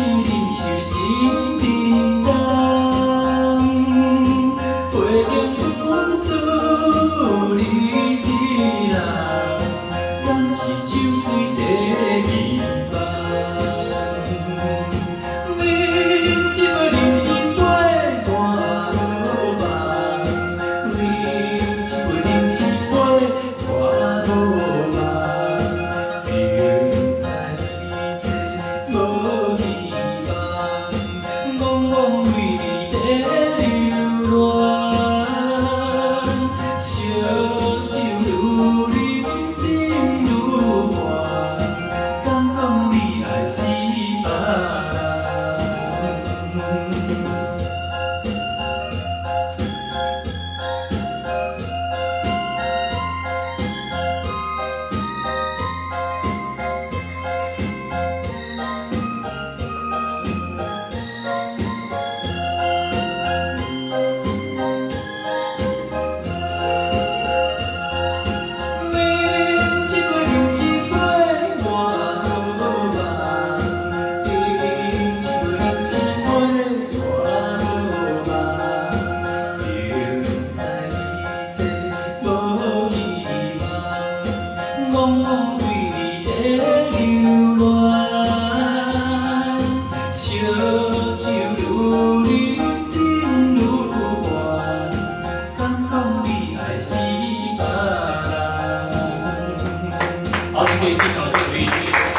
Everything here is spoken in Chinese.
忍受心面重，背影付出你一人，咱是酒水在迷茫。饮一杯，饮一杯，我落梦。饮一杯，饮一杯，我落梦。明知一切无希望，茫茫为你在流浪。烧酒愈饮心愈寒，敢讲你爱是别人？茫茫为你在流浪，烧酒愈饮心愈寒，敢讲你爱是别人？好，请各位欣赏这首歌曲。